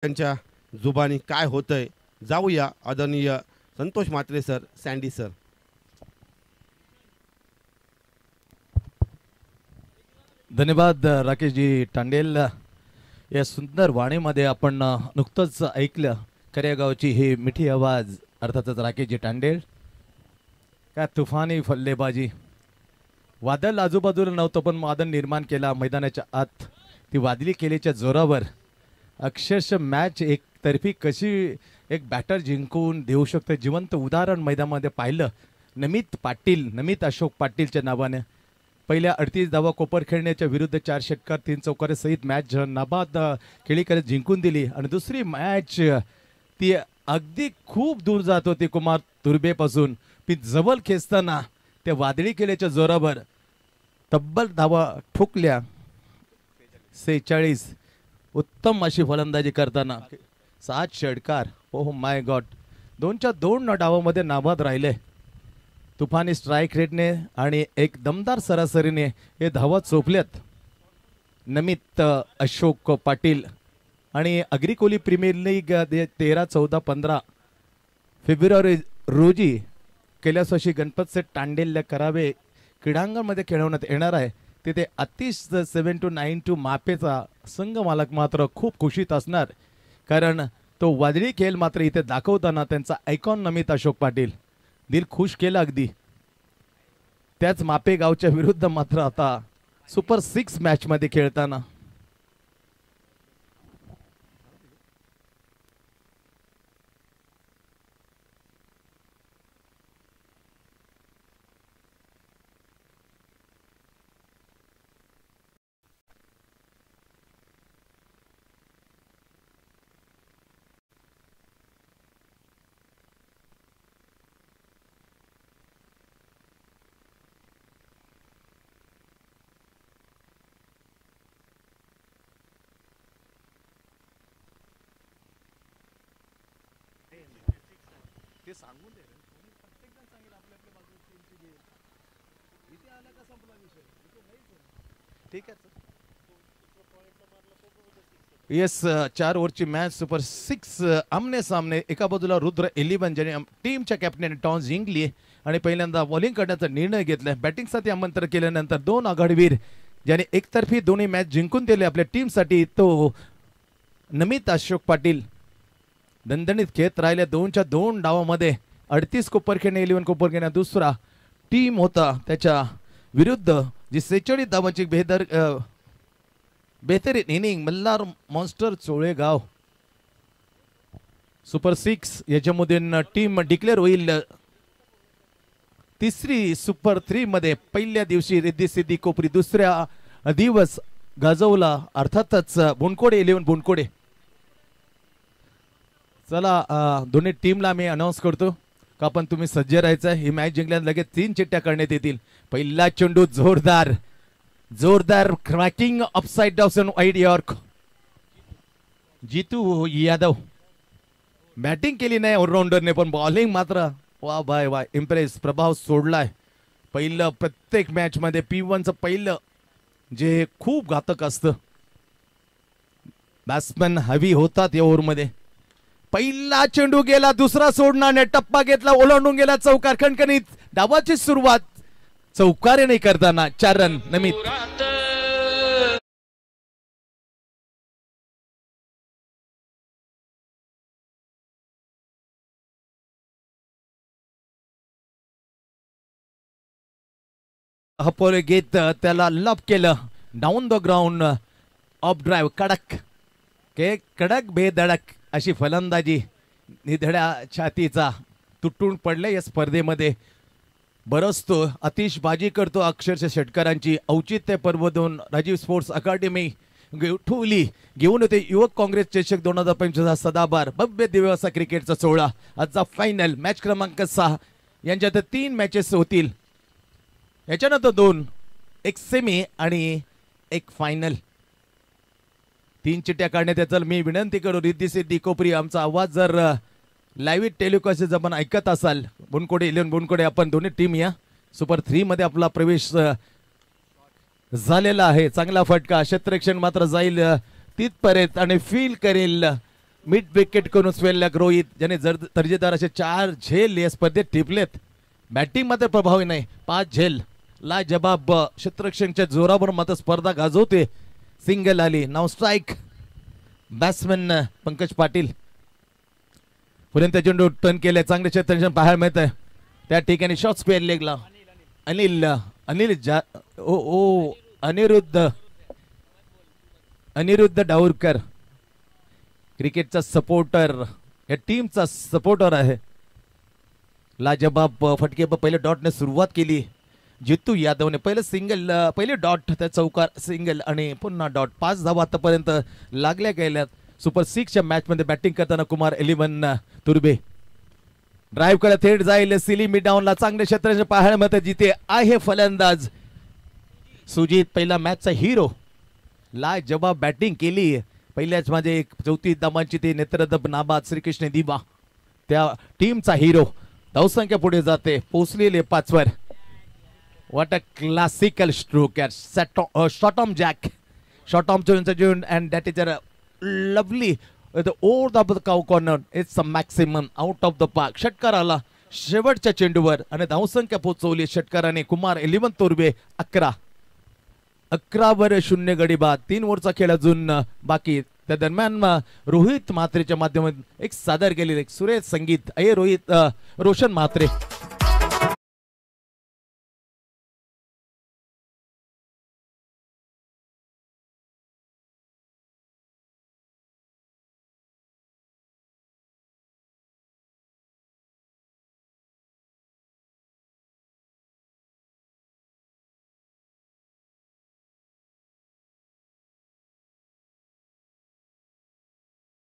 त्यांच्या जुबानी काय होतंय जाऊया आदरणीय Santosh Mhatre sir, sandy sir. धन्यवाद राकेशजी टांडेल. या सुंदर वाणीमध्ये आपण नुकतंच ऐकलं करेगावची ही मिठी आवाज, अर्थातच राकेशजी टांडेल. काय तुफानी फल्लेबाजी, वादळ आजूबाजूला नव्हतं पण वादळ निर्माण केला मैदानाच्या आत. ती वादळी केलीच्या जोरावर अक्षरशः मॅच एकतर्फी कशी एक बॅटर जिंकून देऊ शकते जिवंत उदाहरण मैदानामध्ये पाहिलं. नमित अशोक पाटीलच्या नावाने पहिल्या 38 धावा कोपर खेळण्याच्या विरुद्ध 4 षटकार 3 चौकारे सहित मॅच नाबाद खेळी करत जिंकून दिली. आणि दुसरी मॅच ती अगदी खूप दूर जात होती कुमार तुर्बेपासून, ती जवळ खेचताना त्या वादळी केल्याच्या जोरावर तब्बल धावा ठोकल्या 46. उत्तम अशी फलंदाजी करताना 7 षटकार. ओह माय गॉड, 2च्या 2 डावामध्ये नाबाद राहिले. तुफानी स्ट्राईक रेटने आणि एक दमदार सरासरीने हे धावा चोपल्यात. नमित अशोक पाटील आणि अग्रिकोली प्रीमियर लीग 13, 14, 15 फेब्रुवारी रोजी कैलासवासी गणपत सेठ टांडेल करावे क्रीडांगणमध्ये खेळवण्यात येणार आहे. तिथे आतिश 7292 मापेचा संघ मालक मात्र खूप खुशीत असणार, कारण तो वादळी खेळ मात्र इथे दाखवताना त्यांचा आयकॉन नमित अशोक पाटील दिल खुश केलं अगदी. त्याच मापे गावच्या विरुद्ध मात्र आता सुपर 6 मॅच मध्ये खेळताना सांगून दे. प्रत्येक जण सांगेल आपल्या आपल्या बाजूची टीमची घे. इथे आला का संपला विषय, इथे नाहीच. ठीक आहे येस, 4 ओव्हरची मॅच सुपर 6 आमने सामने. एका बाजूला रुद्र 11 ज्याने टीमच्या कॅप्टन टॉस जिंकली आणि पहिल्यांदा बॉलिंग करण्याचा निर्णय घेतला. बॅटिंगसाठी आमंत्रण केल्यानंतर 2 आघाडीवीर ज्याने एकतर्फी दोन्ही मॅच जिंकून दिले आपल्या टीमसाठी, तो नमित अशोक पाटील दणदणीत खेळत राहिले. 2च्या 2 डावामध्ये 38 कोपर खेळणे 11 कोपर खेळणे. दुसरा टीम होता त्याच्या विरुद्ध जी 46 धावांची बेहतरीन इनिंग मल्हार मॉन्स्टर चोळेगाव. सुपर 6 याच्यामधून टीम डिक्लेअर होईल. तिसरी सुपर 3 मध्ये पहिल्या दिवशी रिद्धी सिद्धी कोपरी, दुसऱ्या दिवस गाजवला अर्थातच बुनकोडे 11 बुनकोडे. चला दोन्ही टीमला मी अनाऊन्स करतो का पण तुम्ही सज्ज राहायचं. ही मॅच जिंकल्यानंतर लगेच 3 चिट्ट्या करण्यात येतील. पहिला चेंडू जोरदार cracking upside down wide yorker. Jitu Yadav batting केली नाही ऑलराऊंडरने, पण बॉलिंग मात्र वा बाय वा इम्प्रेस प्रभाव सोडलाय. पहिलं प्रत्येक मॅच मध्ये P1चं पहिलं जे खूप घातक असतं. बॅट्समॅन हवी होतात या ओव्हरमध्ये. पहिला चेंडू गेला, दुसरा सोडण्याने टप्पा घेतला, ओलांडून गेला चौकार. खणखणीत डावाची सुरुवात चौकारे नाही करताना 4 रन नमित. हपोरे घेत त्याला लप केलं down the ground. Of drive कडक बेधडक अशी फलंदाजी. निधड्या छातीचा तुटून पडले या स्पर्धेमध्ये. बरसतो आतिश बाजी करतो अक्षरशः षटकारांची. औचित्य पर्व 2 राजीव स्पोर्ट्स अकादमी ठेवली घेऊन होते युवक काँग्रेस चषक 2025 सदाबार भव्य दिव्य असा क्रिकेटचा सोहळा. आजचा फायनल मॅच क्रमांक 6. यांच्यात 3 मॅचेस होतील. याच्यानंतर 2, एक सेमी आणि एक फायनल. 3 चिट्ट्या काढण्यात याचा मी विनंती करू रिद्धी सिद्धी कोपरी. आमचा आवाज जर लाईव्ह टेलिकास्ट आपण ऐकत असाल, बुनकोडे 11 बुनकोडे, आपण दोन्ही टीम या सुपर 3 मध्ये आपला प्रवेश झालेला आहे. चांगला फटका, क्षेत्ररक्षण मात्र जाईल तिथपर्यंत आणि फील करेल मिड विकेट करून स्वेल्लक रोहित ज्याने दर्जेदार असे 4 झेल या स्पर्धेत टिपलेत. बॅटिंग मात्र प्रभावी नाही, 5 झेल. लाजबाब क्षेत्ररक्षणच्या जोरावर मात्र स्पर्धा गाजवते. सिंगल आली. नाव स्ट्राईक. बॅट्समन पंकज पाटील पर्यंत चेंडू टर्न केले. चांगले क्षेत्ररक्षण पाहायला मिळत आहे. त्या ठिकाणी शॉट स्क्वेअर लेगला अनिल अनिरुद्ध डाऊरकर क्रिकेटचा सपोर्टर, या टीमचा सपोर्टर आहे. लाजबाब फटके पहिले डॉटने सुरुवात केली. जितू यादवने पहिले डॉट, त्या चौकार सिंगल आणि पुन्हा डॉट. 5 धावा आतापर्यंत लागल्या गेल्यात. सुपर 6च्या मॅच मध्ये बॅटिंग करताना कुमार 11 तुर्बे ड्राईव्ह करत थेट जाईल सिली मिड डाऊनला. चांगले क्षेत्र पाहायला मिळते. जिथे आहे फलंदाज सुजित, पहिला मॅचचा हिरो. लाजबाब बॅटिंग केली. पहिल्याच मध्ये एक 34 धावांची ते नेत्रदब नाबाद श्रीकृष्ण दिवा त्या टीमचा हिरो. धावसंख्या पुढे जाते, पोहोचलेले 5 वर. What a classical stroke at short arm jack. Short arm June and that is a lovely the over the cow corner. It's a maximum out of the park. षटकार आला शेवटच्या चेंडूवर आणि धावसंख्या पोहोचवली षटकाराने. कुमार 11 तुर्बे 11 वर 0 गडी बाद. 3 ओव्हरचा खेळ अजून बाकी. त्या दरम्यान रोहित म्हात्रेच्या माध्यमातून एक सादर केलेले एक सुरेख संगीत. रोशन म्हात्रे.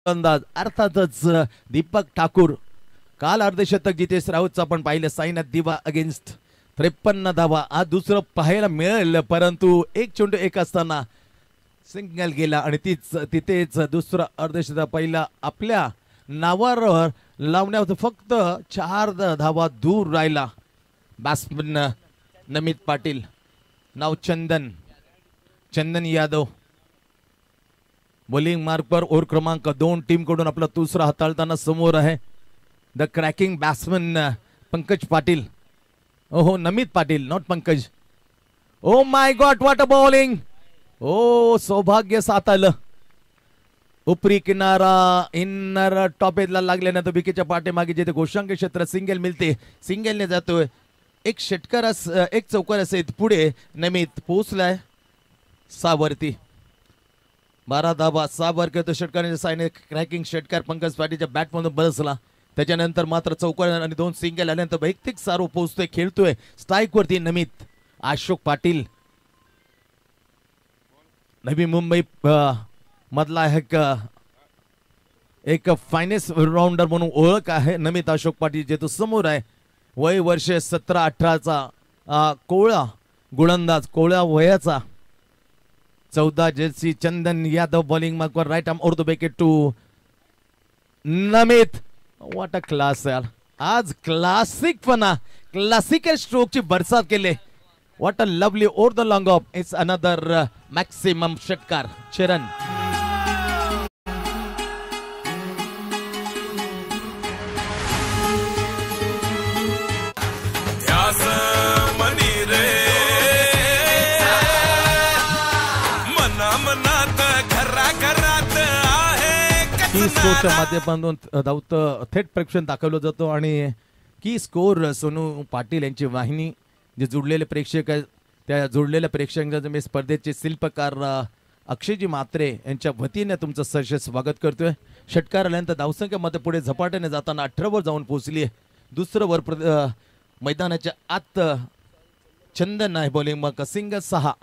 अंदाज अर्थातच दीपक ठाकूर. काल अर्धशतक जितेश राऊतचं आपण पाहिलं. साईनाथ दिवा अगेन्स्ट 53 धावा. आज दुसरं पाहायला मिळेल, परंतु एक चेंडू एक असताना सिंगल गेला आणि तिथेच दुसरा अर्धशतक पहिला आपल्या नावावर लावण्यावर फक्त 4 धावा दूर राहिला. बॅट्समन नमित पाटील. नाव चंदन यादव. बॉलिंग मार्क पर ओव्हर क्रमांक 2 टीम कडून आपला दुसरा हाताळताना समोर आहे the cracking batsman Pankaj Patil. ओहो, Namit Patil, not Pankaj. Oh my god, what a bowling. ओ सौभाग्य साथ आलं. उपरी किनारा इनर टॉप एजला लागल्यानंतर विकेटच्या पाठीमागे जिथे गोशांक क्षेत्र सिंगल मिळते. सिंगलने जातोय. एक चौकार असेल पुढे. नमित पोहोचलाय 6 वरती. 12 धावा 6 वर करतो षटकाराच्या साईने. क्रॅकिंग षटकार पंकज पाटीलच्या बॅट मधून बसला. त्याच्यानंतर मात्र चौकार आणि 2 सिंगल आल्यानंतर वैयक्तिक सारो पोहोचतोय, खेळतोय. स्ट्राईक वरती नमित. अशोक पाटील नवी मुंबई मधला एक फायनेस्ट राऊंडर म्हणून ओळख आहे नमित अशोक पाटील, जे तो समोर आहे. वय वर्ष 17-18चा कोळा गोलंदाज, कोळा वयाचा. 14 jersey Chandan Yadav bowling mark वर. Right arm over the wicket to Namit. What a class यार. आज क्लासिकल स्ट्रोक ची बरसात केले. What a lovely over the long off. It's another maximum षटकार. चरण स्कोरच्या माध्यमातून धावत थेट प्रेक्षण दाखवलं जातो आणि की स्कोर सोनू पाटील यांची वाहिनी जे जुडलेले प्रेक्षक आहेत, त्या जुडलेल्या प्रेक्षकांचे मी स्पर्धेचे शिल्पकार अक्षयजी म्हात्रे यांच्या वतीने तुमचं सहर्ष स्वागत करतोय. षटकार आल्यानंतर धावसंख्येमध्ये पुढे झपाट्याने जाताना 18 वर जाऊन पोहोचली आहे. दुसरं वर मैदानाच्या आत चंदन आहे बॉलिंग मग सिंगल 6.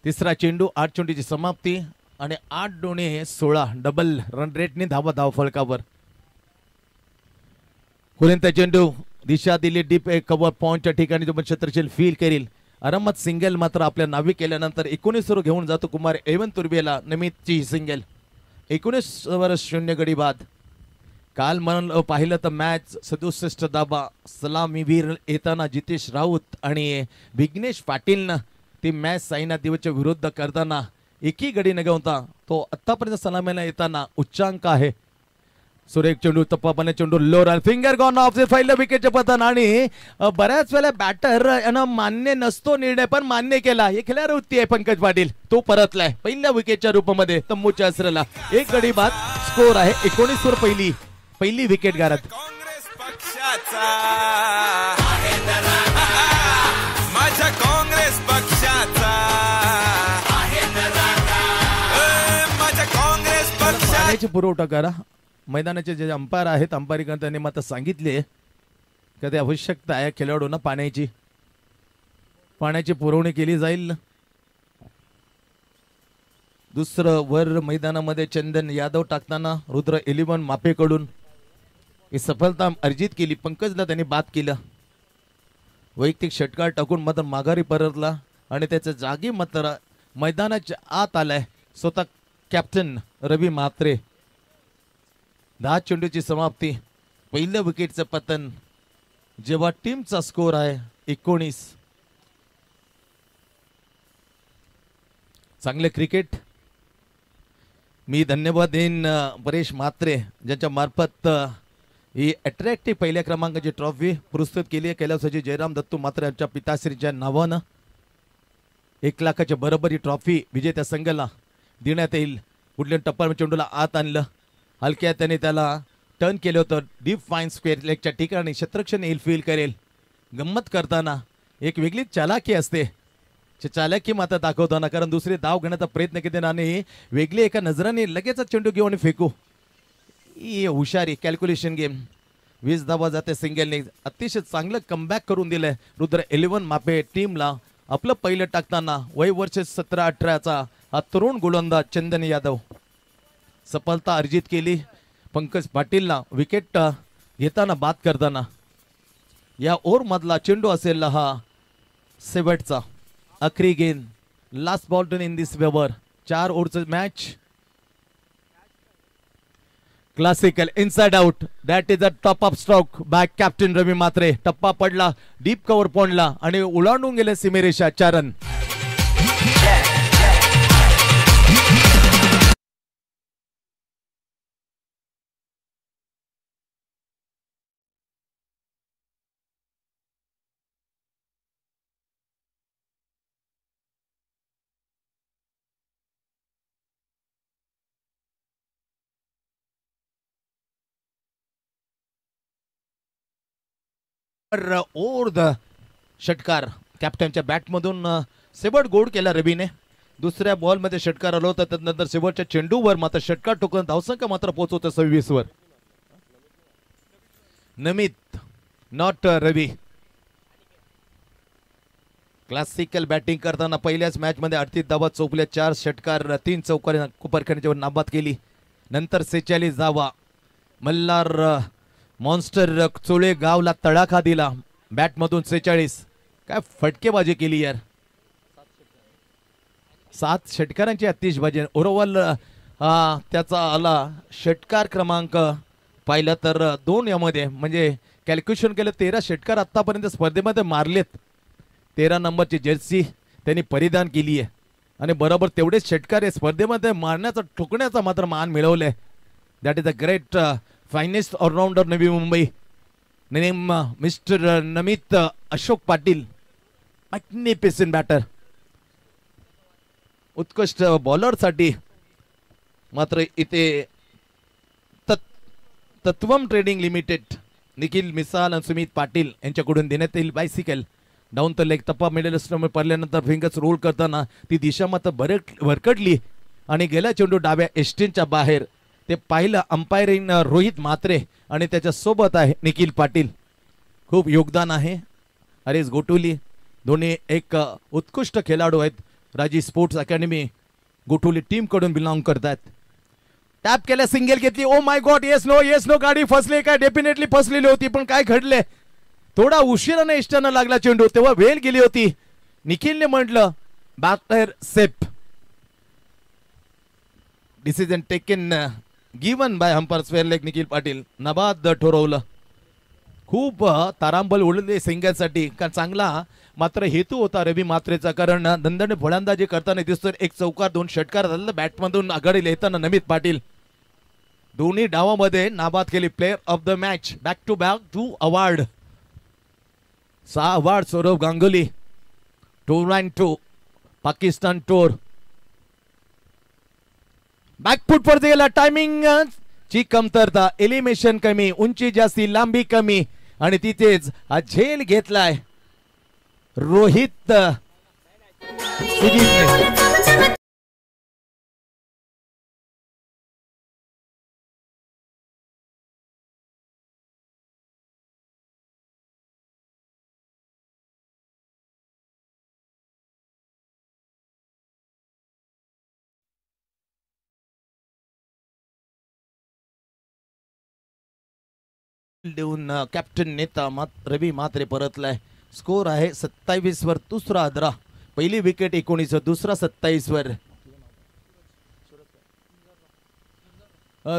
तिसरा चेंडू 8 चेंडूची समाप्ती आणि 8 दोणे 16 डबल रन रेटने धाव फलकावर. कुरेंत चेंडू दिशा दिली डीप एक कव्हर पॉइंटच्या ठिकाणी जो क्षेत्रशील फील करेल. अरमत सिंगल मात्र आपल्या नावी केल्यानंतर 19 वर घेऊन जातो कुमार 11 तुर्बेला. नमितची सिंगल. 19 वर 0 गडी बाद. काल म्हणून पाहिलं तर मॅच 67 धावा सलामीवीर येताना जितेश राऊत आणि विघ्नेश पाटीलनं ती मॅच साईनाथ दिवच्या विरुद्ध करताना एकही गडी न गवता तो आतापर्यंत सलामीला येताना उच्चांक आहे. सुरेख चेंडू तप्पापणे चेंडू लोर फिंगर गॉन ऑफ द पहिलं विकेटचे पतन आणि बऱ्याच वेळा बॅटर यानं मान्य नसतो निर्णय पण मान्य केला. हे खेळाडू वृत्ती आहे पंकज पाटील, तो परतलाय पहिल्या विकेटच्या रूपामध्ये तंबूच्या असरेला. एक गडी बाद स्कोर आहे 19 वर पहिली विकेट गारत. काँग्रेस पक्षाचा माझ्या काँग्रेस पक्षाचा माझ्या काँग्रेस पक्षाचा पाण्याची पुरवठा करा. मैदानाचे जे अंपायर आहेत अंपायरिकांनी त्यांनी मात्र सांगितले की ते आवश्यकता आहे खेळाडूंना पाण्याची पुरवणी केली जाईल. दुसरं वर मैदानामध्ये चंदन यादव टाकताना रुद्र 11 मापेकडून ही सफलता अर्जित केली. पंकजला त्यांनी बाद केलं. वैयक्तिक षटकार टाकून मात्र माघारी परतला आणि त्याच्या जागी मात्र मैदानाच्या आत आलाय स्वतः कॅप्टन रवी म्हात्रे. 10 चेंडूची समाप्ती, पहिल्या विकेटचं पतन जेव्हा टीमचा स्कोर आहे 19. चांगले क्रिकेट. मी धन्यवाद देईन परेश म्हात्रे ज्यांच्या मार्फत ही अट्रॅक्टिव्ह पहिल्या क्रमांकाची ट्रॉफी प्रस्तुत केली आहे. कैलासवासी जयराम दत्तू म्हात्रे यांच्या पिताश्रीच्या नावानं 1 लाखाच्या बरोबरी ट्रॉफी विजेत्या संघाला देण्यात येईल. कुठल्या टप्प्यावर चेंडूला आत आणलं, हलक्या त्याने त्याला टर्न केलं होतं डीप फाईन स्क्वेअर लेगच्या ठिकाणी शतरक्षण येईल फील करेल. गंमत करताना एक वेगळीच चालाकी असते. चालाकी मात्र दाखवताना कारण दुसरे धाव घेण्याचा प्रयत्न केले आणि वेगळी एका नजराने लगेच चेंडू घेऊन फेकू ही हुशारी कॅल्क्युलेशन गेम. 20 धावा जाते सिंगलने. अतिशय चांगलं कमबॅक करून दिलंय रुद्र 11 मापे टीमला. आपलं पहिलं टाकताना वय वर्ष 17-18चा हा तरुण गोलंदाज चंदन यादव सफलता अर्जित केली. पंकज पाटीलला विकेट घेताना बाद करताना या ओव्हर मधला चेंडू असेल हा शेवटचा आखरी गेंद. Last ball ton in this over. 4 ओव्हरचं match. Classical inside out. That is a top up stroke by captain Ravi Mhatre. टप्पा पडला डीप कव्हर पॉइंटला आणि ओलांडून गेले सीमेरेषा. 4 रन. षटकार कॅप्टनच्या बॅटमधून शेवट गोड केला रवीने. दुसऱ्या बॉल मध्ये षटकार आलो होता त्यानंतर शेवटच्या चेंडूवर मात्र षटकार ठोकून धावसंख्या मात्र पोहोचवतो 26 वर. नमित नॉट रवी. क्लासिकल बॅटिंग करताना पहिल्याच मॅच मध्ये 38 धावा चौकल्या. 4 षटकार 3 चौकार कुपरखणीच्यावर नाबाद केली. नंतर 46 धावा. मल्हार मॉन्स्टर चोळे गावला तडाखा दिला बॅटमधून. 46 काय फटकेबाजी केली यार. 7 षटकारांची आतिषबाजी. ओव्हरऑल त्याचा आला षटकार क्रमांक पाहिला तर 2 यामध्ये म्हणजे कॅल्क्युलेशन केलं 13 षटकार आतापर्यंत स्पर्धेमध्ये मारलेत. 13 नंबरची जर्सी त्यांनी परिधान केली आहे आणि बरोबर तेवढेच षटकार या स्पर्धेमध्ये मारण्याचा ठोकण्याचा मात्र मान मिळवलंय. That is a great finest allrounder Navi Mumbai name mister Namit Ashok Patil. Magnificent batter. उत्कृष्ट बॉलर साठी मात्र इथे तत्वम ट्रेडिंग लिमिटेड निखिल मिसाल आणि सुमित पाटील यांच्याकडून देण्यात येईल बायसिकल. डाऊन द लेग टप्पा मिडल स्टंप पडल्यानंतर फिंगर्स रोल करताना ती दिशा मात्र भरकटली आणि गेला चेंडू डाव्या एस्टीनच्या बाहेर. ते पाहिलं अंपायरिंग रोहित म्हात्रे आणि त्याच्या सोबत आहे निखिल पाटील. खूप योगदान आहे. हरीश गोटुली दोन्ही एक उत्कृष्ट खेळाडू आहेत. राजी स्पोर्ट्स अकॅडमी गोटुली टीम कडून बिलॉंग करतात. टॅप केल्या सिंगल घेतली. Oh my god. Yes no गाडी फसली काय. डेफिनेटली फसलेली होती पण काय घडले थोडा उशिराने इष्टानं लागला चेंडू तेव्हा वेळ गेली होती. निखिलने म्हटलं batter safe. Decision taken given by umpire square leg Nikhil Patil. नबाद ठरवलं. खूप तारांबळ उडले सिंगलसाठी कारण चांगला मात्र हेतू होता रवी मात्रेचा, कारण दणदणीत फलंदाजी करताना दिसतोय. एक चौकार 2 षटकार झालेला बॅटमधून आघाडीला येताना नमित पाटील दोन्ही डावामध्ये नाबाद केली. Player of the match, back to back 2 award, 6 award Saurabh Ganguly. Toronto Pakistan tour back foot वर गेला. टायमिंग ची कमतरता, एलिमिनेशन कमी, उंची जास्ती, लांबी कमी आणि तिथेच हा झेल घेतलाय रोहित सुजीतने. देऊन कॅप्टन नेता रवी मात्रे परतलाय. स्कोर आहे 27 वर. दुसरा आदरा, पहिली विकेट 19, दुसरा 27 वर.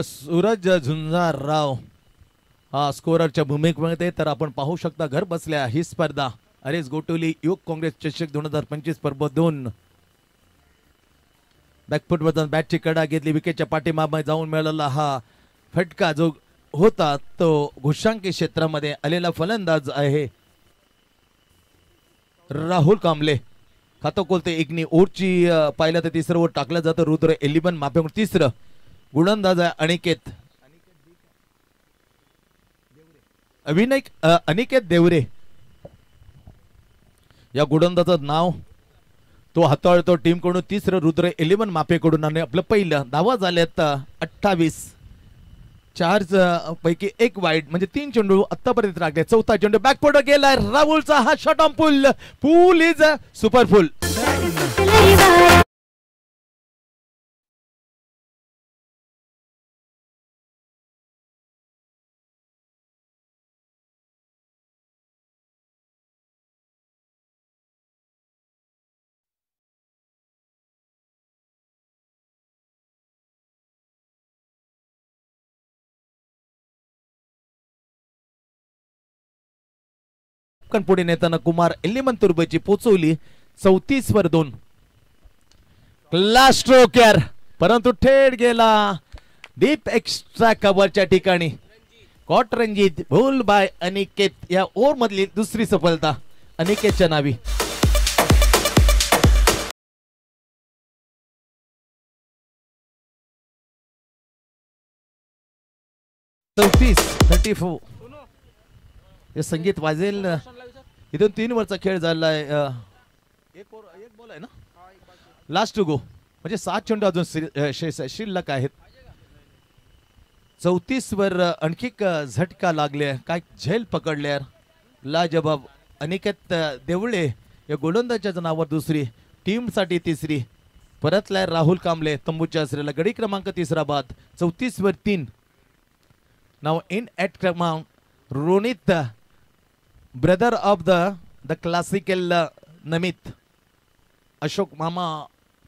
सूरज झुंजारराव हा स्कोररच्या भूमिकेमध्ये. तर आपण पाहू शकता घर बसल्या ही स्पर्धा अरेस गोटोली युवक काँग्रेस चषक 2025 पर्व 2. बॅकफुट वरती बॅटची कडा घेतली. विकेटच्या पाठीमागे जाऊन मिळालेला हा फटका जो होता तो घुशांकी क्षेत्रामध्ये आलेला फलंदाज आहे राहुल कांबळे. खातो कोलते एकनी ओरची पाहिलं तर तिसरं ओर टाकलं जातं. रुद्र 11 माफेकडून तिसरं गोलंदाज आहे अनिकेत देवरे. या गोलंदाजाचं नाव तो हाताळतो टीम कडून. तिसरं रुद्र 11 माफेकडून आणि आपलं पहिलं धावा झाल्यात 28. 4 पैकी 1 वाईड म्हणजे 3 चेंडू आतापर्यंत राखले. चौथा चेंडू बॅकफुट गेलाय राहुलचा. हा shot on pull. Pull is super full. पुढे नेताना कुमार एलिमंतुर्बेची पोचवली 34 वर 2. क्लास स्ट्रोकर परंतु थेट गेला डीप एक्स्ट्रा कव्हरच्या ठिकाणी. कॉट रणजित भूल बाय अनिकेत. या ओव्हर मधली दुसरी सफलता अनिकेतच्या नावी. 34 हे संगीत वाजेल. इथून 3 वरचा खेळ झालाय. एक बॉल आहे ना लास्ट टू गो म्हणजे 7 चेंडू अजून शिल्लक आहेत. 34 वर आणखी झटका लागले. काय झेल पकडल्या लाजबाब. अनिकेत देवळे या गोलंदाजाच्या नावावर दुसरी, टीम साठी तिसरी. परतलाय राहुल कांबळे तंबूच्या असलेला गडी क्रमांक 3 बाद. 34 वर 3. नाव इन ॲट क्रमांक Ronit brother of the classical Namit Ashok मामा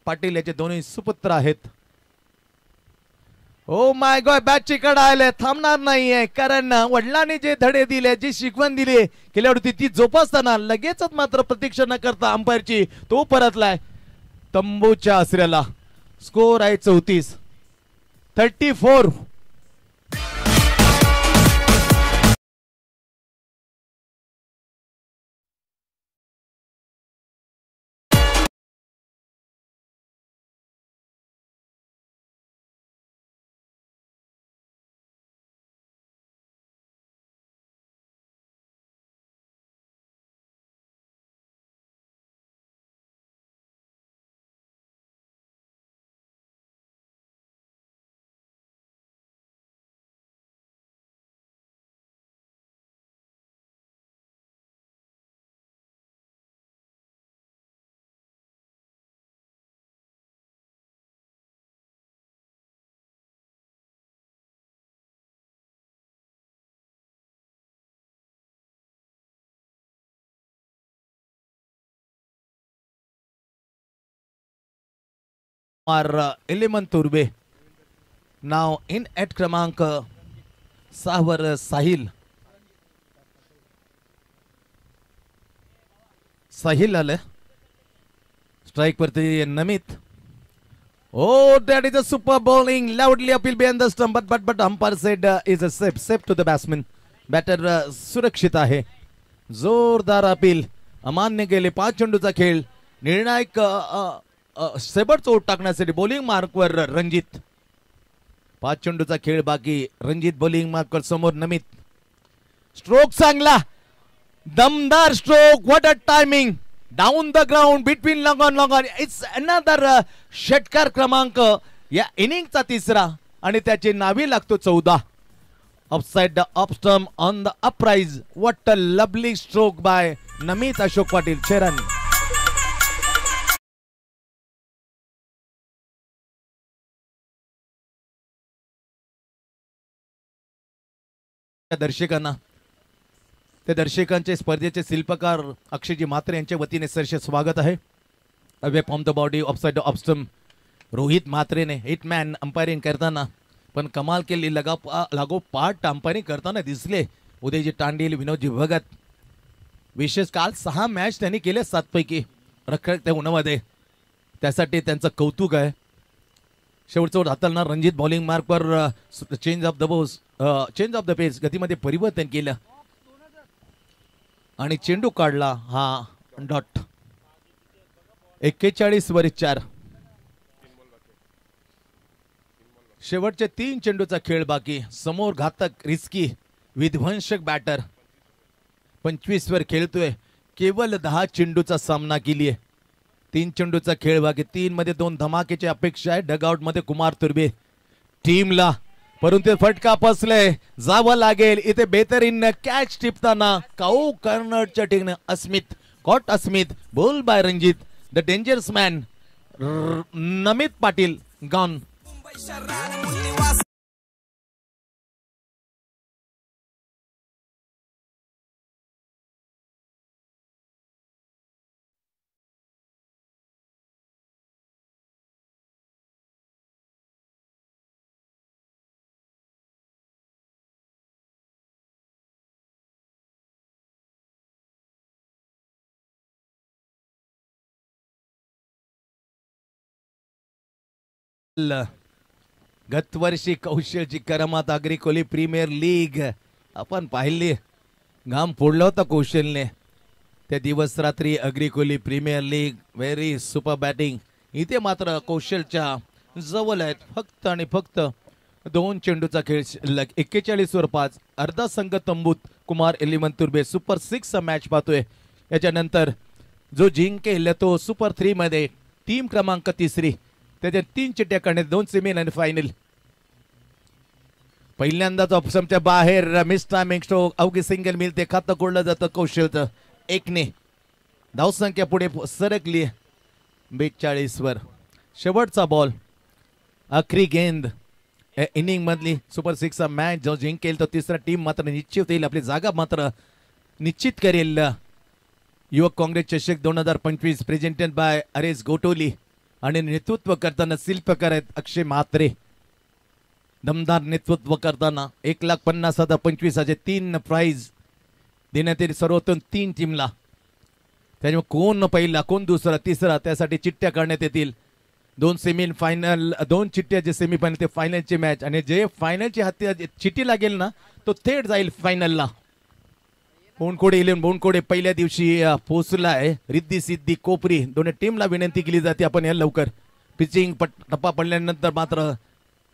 पाटील याचे दोन्ही सुपुत्र आहेत. ओ माय गॉड बॅटची कडा आले. थांबणार नाहीये कारण वडिलांनी जे धडे दिले, जी शिकवण दिली केल्यावरती ती जोपासताना लगेचच मात्र प्रतीक्षा न करता अंपायरची तो परतलाय तंबूच्या आसऱ्याला. स्कोर आहे 34. एलिमंतुर्बे नाव इन ॲट क्रमांक 6 वर साहिल. साहिल आलं. स्ट्राइक वरती नमित. Oh, that is a super bowling. Loudly appeal behind the stump, but umpire said is a safe to the batsman. Batter सुरक्षित आहे. जोरदार अपील अमान्य गेले. 5 चेंडूचा खेळ. निर्णायक सेबर चोट टाकण्यासाठी बॉलिंग मार्कवर रणजित. 5 चेंडूचा खेळ बाकी. रणजित बॉलिंग मार्कवर समोर नमित. स्ट्रोक चांगला. दमदार stroke. What a timing. Down the ground between long on. It's another षटकार क्रमांक या इनिंगचा तिसरा आणि त्याची नावी लागतो 14. Upside the off stump on the uprise. What a lovely stroke by Namit Ashok Patil. 6 run. दर्शकांना त्या दर्शकांचे स्पर्धेचे शिल्पकार अक्षयजी म्हात्रे यांच्या वतीने सरसे स्वागत आहे. Away from the body offside off stump Rohit म्हात्रेने हिटमॅन अंपायरिंग करताना पण कमाल केली. लागोपाठ अंपायरिंग करताना दिसले उदयजी टांडेल, विनोदजी भगत. विशेष काल 6 मॅच त्यांनी केले 7 पैकी रखडत्या उन्हामध्ये. त्यासाठी त्यांचं कौतुक आहे. शेवटचं हाताळणार रणजित बॉलिंग मार्कवर चेंज ऑफ द पेस गतीमध्ये परिवर्तन केलं आणि चेंडू काढला. हा डॉट. 41 वर 4. शेवटचे 3 चेंडूचा खेळ बाकी. समोर घातक रिस्की विध्वंसक बॅटर 25 वर खेळतोय. केवळ 10 चेंडूचा सामना केलीये. 3 चेंडूचा खेळ बाकी. 3 मध्ये 2 धमाकेची अपेक्षा आहे. डगआउट मध्ये कुमार तुर्बे टीमला, परंतु फटका फसले. जावं लागेल इथे. बेहतरीन कॅच टिपताना काऊ कर्नडच्या टीमने Asmit caught. Asmit bowled by Ranjit. The dangerous man Namit Patil gone. गतवर्षी कौशलची करामत अग्रिकोली प्रीमियर लीग आपण पाहिली. घाम फोडला होता कौशलने. त्या दिवस रात्री Agrikoli premier league very super batting. इथे मात्र कौशलच्या जवळ आहेत. फक्त आणि फक्त 2 चेंडूचा खेळ शिल्लक. 41 वर 5. अर्धा संघ तंबूत. कुमार 11 तुर्बे सुपर 6 मॅच पाहतोय. याच्यानंतर जो जिंकेल तो सुपर 3 मध्ये टीम क्रमांक 3. त्याच्या 3 चिट्ट्या करण्यात. 2 सेमी आणि फायनल. पहिल्यांदाच ऑप्शनच्या बाहेर मिस टायमिंग स्ट्रोक. अवघी सिंगल मिळते. खातं कोडलं जातं कौशलचं 1 ने. धावसंख्या पुढे सरकली 42 वर. शेवटचा बॉल. आखरी गेंद इनिंग मधली सुपर 6 मॅच जो जिंकेल तो तिसरा टीम मात्र निश्चित होईल. आपली जागा मात्र निश्चित करेल. युवक काँग्रेस चषक 2025 प्रेझेंटेड बाय अरेस गोटोली आणि नेतृत्व करताना शिल्पकार आहेत अक्षय म्हात्रे. दमदार नेतृत्व करताना 1,50,25 3 प्राइज देण्यात येईल सर्वोत्तम 3 टीमला. त्याच्यामुळे कोण पहिला कोण दुसरा तिसरा त्यासाठी चिठ्ठ्या करण्यात येतील. 2 सेमी फायनल 2 चिठ्ठ्या जे सेमी फायनल ते फायनलची मॅच आणि जे फायनलची हाती चिठ्ठी लागेल ना तो थेट जाईल फायनलला. बोनकोडे 11 बोनकोडे पहिल्या दिवशी पोहोचला आहे. रिद्धी सिद्धी कोपरी दोन्ही टीमला विनंती केली जाते आपण या लवकर. पिचिंग टप्पा पडल्यानंतर मात्र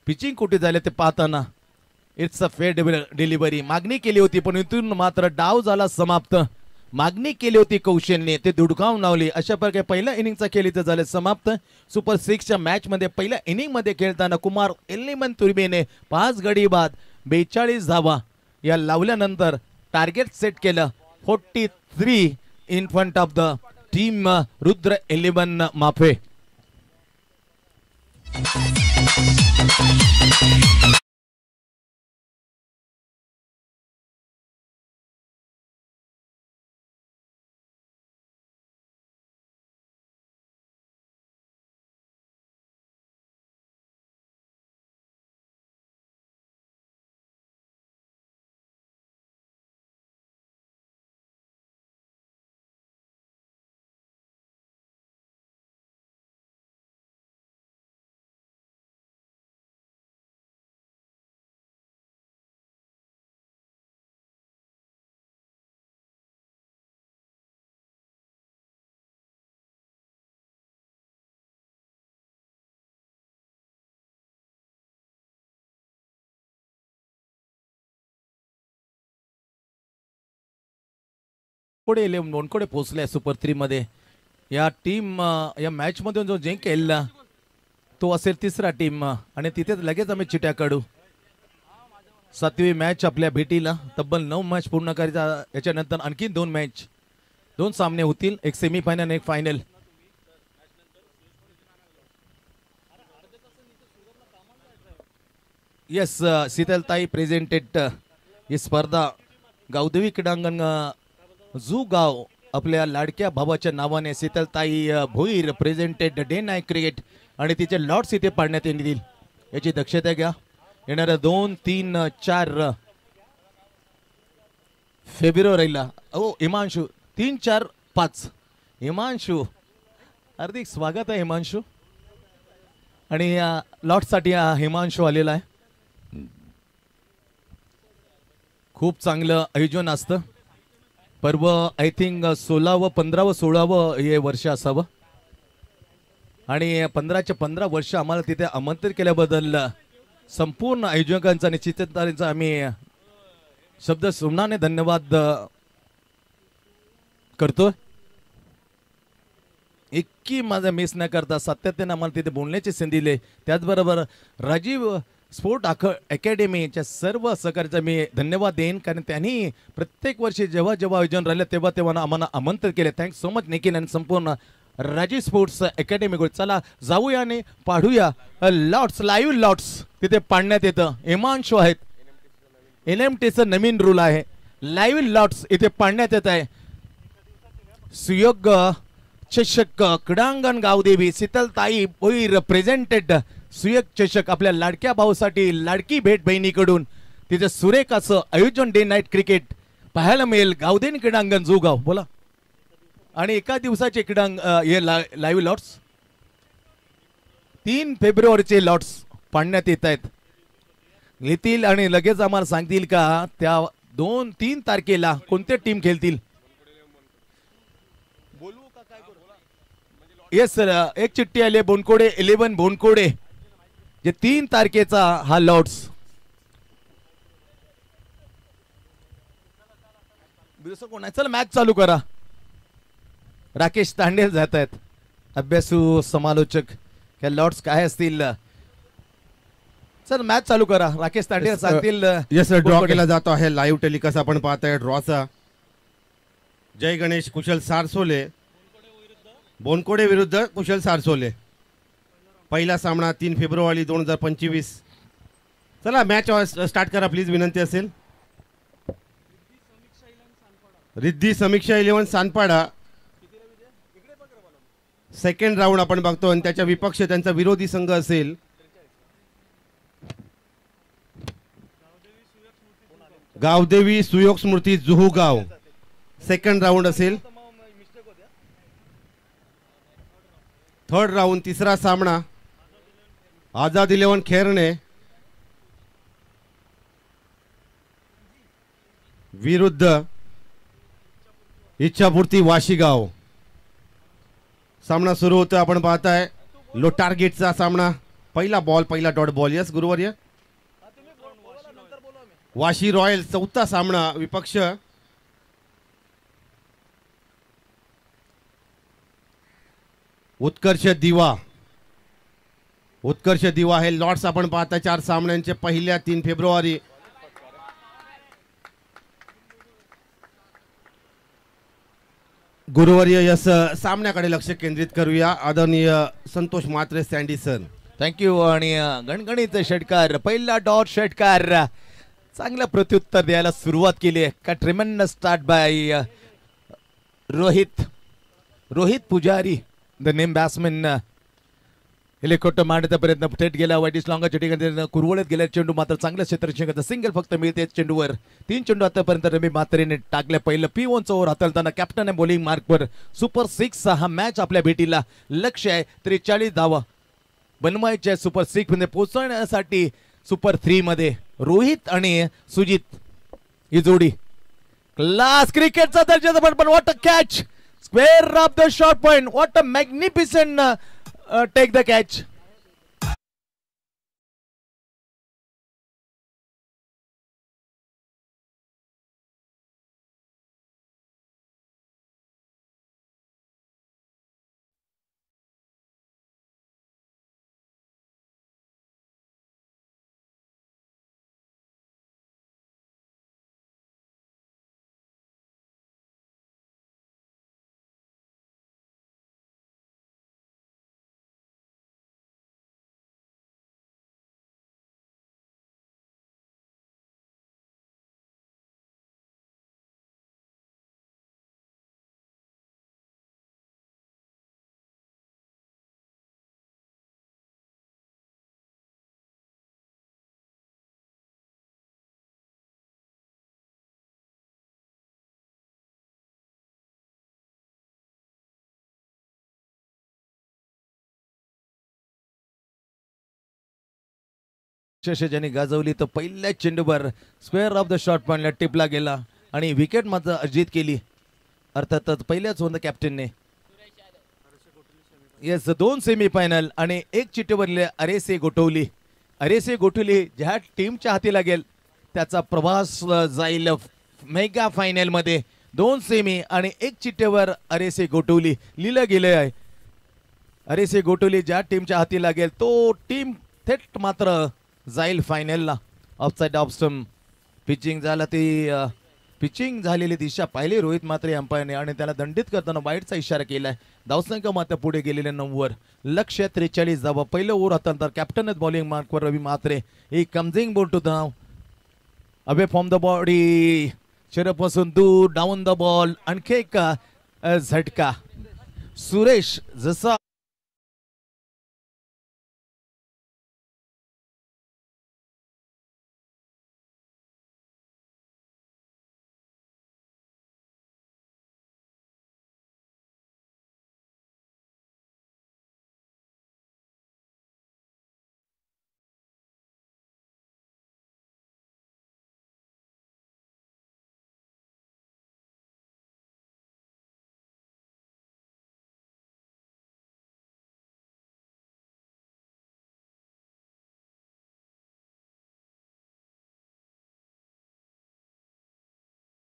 पिचिंग कुठे झाले ते पाहताना इट्स अ फेअर डिलिव्हरी. मागणी केली होती पण इथून मात्र डाव झाला समाप्त. मागणी केली होती कौशलने ते धुडकावून लावली. अशा प्रकारे पहिल्या इनिंगचा खेळ इथे झाले समाप्त. सुपर 6च्या मॅच मध्ये पहिल्या इनिंग मध्ये खेळताना कुमार 11 तुर्बेने 5 गडी बाद 42 धावा या लावल्यानंतर टार्गेट सेट केलं 43 in front of the team Rudra 11 माफे. पुढे बोनकोडे पोहोचले सुपर 3 मध्ये. या टीम या मॅच मधून जो जिंकेल तो असेल तिसरा टीम आणि तिथेच लगेच आम्ही चिट्या काढू. 7वी मॅच आपल्या भेटीला. तब्बल 9 मॅच पूर्ण करायचा. याच्यानंतर आणखी 2 सामने होतील, एक सेमीफायनल आणि एक फायनल. येस, शीतलताई प्रेझेंटेड ही स्पर्धा गावदेवी क्रीडांगण जुगाव आपल्या लाडक्या भावाच्या नावाने शीतलताई Bhoir presented day night cricket आणि तिचे लॉट्स इथे पाडण्यात येतील. याची दक्षता घ्या. येणाऱ्या 2, 3, 4 फेब्रुवारीला हिमांशू 3, 4, 5 हिमांशू, हार्दिक स्वागत आहे हिमांशू. आणि लॉटसाठी हिमांशू आलेला आहे. खूप चांगलं आयोजन असतं. पर्व आय थिंक 16वं 15वं 16वं हे वर्ष असावं आणि 15च्या 15 वर्ष आम्हाला तिथे आमंत्रित केल्याबद्दल संपूर्ण आयोजकांचा आणि चित्रकारांचा आम्ही शब्द सुमनाने धन्यवाद करतो. इतकी माझा मिस न करता सातत्याने आम्हाला तिथे बोलण्याची संधी दिली. त्याचबरोबर राजीव स्पोर्ट अकॅडमीच्या सर्व सहकार्याचा मी धन्यवाद देईन, कारण त्यांनी प्रत्येक वर्षी जेव्हा जेव्हा आयोजन राहिलं तेव्हा तेव्हा आम्हाला आमंत्रित केले. थँक्स सो मच निखिल आणि संपूर्ण राजीव स्पोर्ट्स अकॅडमी. चला जाऊया आणि पाडूया लॉट्स. लाईव्ह लॉट्स तिथे पाडण्यात येतं. हिमांशू आहेत. NMTचं नवीन रूल आहे. लाईव्ह लॉट्स इथे पाडण्यात येत आहे. सुयोग चषक क्रीडांगण गावदेवी शीतलताई भोईर प्रेझेंटेड सुयोग चषक आपल्या लाडक्या भाऊसाठी लाडकी भेट बहिणीकडून तिथे सुरेख असं आयोजन डे नाईट क्रिकेट पाहायला मिळेल गावदेवी क्रीडांगण जुगाव. बोला. आणि एका दिवसाचे हे लाईव्ह लॉट्स 3 फेब्रुवारीचे लॉट्स पाडण्यात येत आहेत. येतील आणि लगेच आम्हाला सांगतील का त्या 2-3 तारखेला कोणत्या टीम खेळतील. येस सर, एक चिठ्ठी आली बोनकोडे 11 बोनकोडे जे 3 तारखेचा हा लॉट्स. कोण आहे? चला मॅच चालू करा. राकेश तांडेल जात आहेत, अभ्यासू समालोचक. या लॉट्स काय असतील. चल मॅच चालू करा. राकेश तांडेल सांगतील. येस सर, ड्रॉ केला जातो आहे. लाईव्ह टेलिकास्ट आपण पाहताय ड्रॉचा. जय गणेश कुशल सारसोले बोनकोडे विरुद्ध कुशल सारसोले. पहिला सामना 3 फेब्रुवारी 2025. चला मॅच स्टार्ट करा प्लीज, विनंती असेल. रिद्धी समीक्षा 11 सानपाडा. सेकंड राऊंड आपण बघतो आणि त्याच्या विपक्ष त्यांचा विरोधी संघ असेल गावदेवी सुयोग स्मृती जुहुगाव. सेकंड राऊंड असेल. थर्ड राऊंड तिसरा सामना आझाद 11 खेरणे विरुद्ध इच्छापूर्ती वाशीगाव. सामना सुरू होतो. आपण पाहताय लो टार्गेटचा सामना. पहिला बॉल, पहिला डॉट बॉल. यस गुरुवर्य. वाशी रॉयल. चौथा सामना विपक्ष उत्कर्ष दिवा. उत्कर्ष दिवा हे लॉट्स आपण पाहता 4 सामन्यांचे पहिल्या 3 फेब्रुवारी. गुरुवर्य यस सामन्याकडे लक्ष केंद्रित करूया. आदरणीय Santosh Mhatre sandy sir. Thank you. आणि गणगणित षटकार, पहिला डॉट षटकार. चांगलं प्रत्युत्तर द्यायला सुरुवात केली आहे. का ट्रेमेंडस स्टार्ट बाय रोहित पुजारी द नेम बॅट्समॅन. हेलिकॉप्टर मारण्याचा प्रयत्न थेट गेला. वाईट इस लॉंगा चेंडू कुरवळत गेला. चेंडू मात्र चांगल्या क्षेत्ररक्षकाचा सिंगल फक्त मिळते चेंडूवर. 3 चेंडू आतापर्यंत रमी म्हात्रेने टाकले. पहिलं P1 ओव्हर हाताळताना कॅप्टन बॉलिंग मार्कवर सुपर 6 हा मॅच आपल्या भेटीला. लक्ष्य आहे 43 धावा बनवायच्या सुपर 6 मध्ये पोहोचण्यासाठी. सुपर 3 मध्ये रोहित आणि सुजित ही जोडी क्लास क्रिकेटचा दर्जाचा. पण what a catch. Square of the short point. What a magnificent take the catch. ज्यांनी गाजवली तर पहिल्या चेंडूवर स्क्वेअर ऑफ द शॉट पॉइंटला टिपला गेला आणि विकेट मात्र अर्जित केली अर्थातच पहिल्याच वंद कॅप्टनने. येस 2 सेमीफायनल आणि 1 चिठ्ठीवरले अरेसे गोठवली. अरेसे गोठवली ज्या टीमच्या हाती लागेल त्याचा प्रवास जाईल मेगा फायनल मध्ये. 2 सेमी आणि 1 चिठ्ठीवर अरेसे गोठवली लिहिलं गेलं आहे. अरेसे गोठवली ज्या टीमच्या हाती लागेल तो टीम थेट मात्र जाईल फायनलला. ऑफसाइड ऑफ स्टंप पिचिंग झाला ती पिचिंग झालेली दिशा पाहिली रोहित म्हात्रे अंपायरने आणि त्याला दंडित करताना वाईटचा इशारा केलाय. धावसंख्या मात्र पुढे गेलेले 9 वर. लक्ष्य 43 धावा. पहिलं ओव्हर होता कॅप्टनच बॉलिंग मार्कवर Ravi Mhatre. He comes in ball to धाव अवे फ्रॉम द बॉडी शरीरापासून दूर डाऊन द बॉल. आणखी एक झटका सुरेश जसा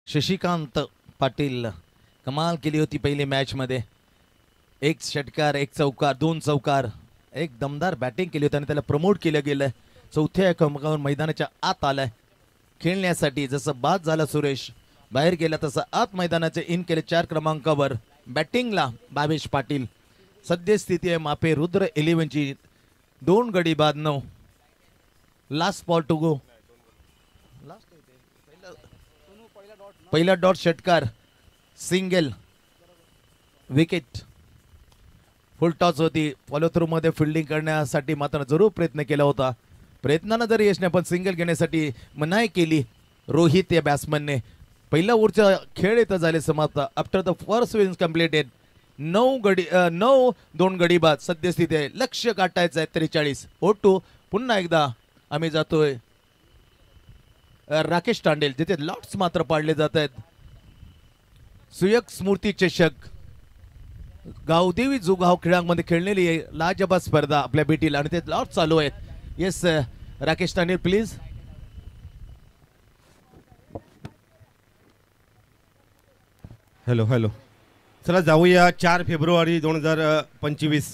शशिकांत पाटील कमाल केली होती पहिली मॅच मध्ये. 1 षटकार 1 चौकार 2 चौकार एक दमदार बॅटिंग केली होती आणि त्याला प्रमोट केलं गेलं. चौथ्या क्रमांकावर मैदानाच्या आत आलाय खेळण्यासाठी. जसं बाद झाला सुरेश बाहेर गेला तसं आत मैदानाचे इन केले 4 क्रमांकावर बॅटिंगला भावेश पाटील. सद्यस्थिती आहे मापे रुद्र 11 ची. 2 गडी बाद 9. Last ball to go. पहिला डॉट षटकार सिंगल विकेट. फुल टॉस होती. फॉलो थ्रू मध्ये फिल्डिंग करण्यासाठी मात्र जरूर प्रयत्न केला होता. प्रयत्नानं जरी यश नाही पण सिंगल घेण्यासाठी मनाई केली रोहित या बॅट्समनने. पहिला ओव्हरचा खेळ इथं झाले समाप्त. After the first innings completed 2 गडी बाद. सद्यस्थिती आहे लक्ष्य गाठायचं आहे 43. O2 पुन्हा एकदा आम्ही जातोय राकेश तांडेल जिथे लॉट्स मात्र पाडले जात आहेत. सुयक स्मृती चषक गावदेवी जुगाव खेळांमध्ये खेळलेली लाजबाब स्पर्धा आपल्या भेटीला आणि ते लॉट चालू आहेत. Yes Rakesh Tandel please. Hello hello. चला जाऊया 4 फेब्रुवारी 2025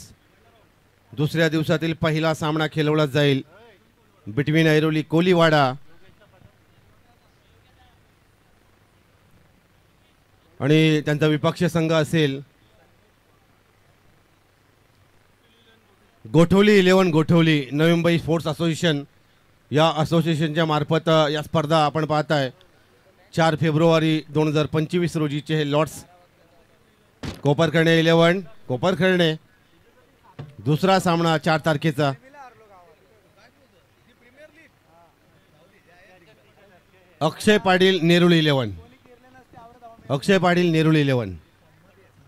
दुसऱ्या दिवसातील पहिला सामना खेळवला जाईल बिटवीन ऐरोली कोलीवाडा आणि त्यांचा विपक्ष संघ असेल गोठवली 11 गोठवली. नवी मुंबई स्पोर्ट्स असोसिएशन या असोसिएशनच्या मार्फत या स्पर्धा आपण पाहताय. 4 फेब्रुवारी 2025 रोजीचे हे लॉट्स. कोपरखर्णे 11 कोपरखर्णे. दुसरा सामना 4 तारखेचा अक्षय पाटील नेरुळ 11. अक्षय पाटील नेरुळ 11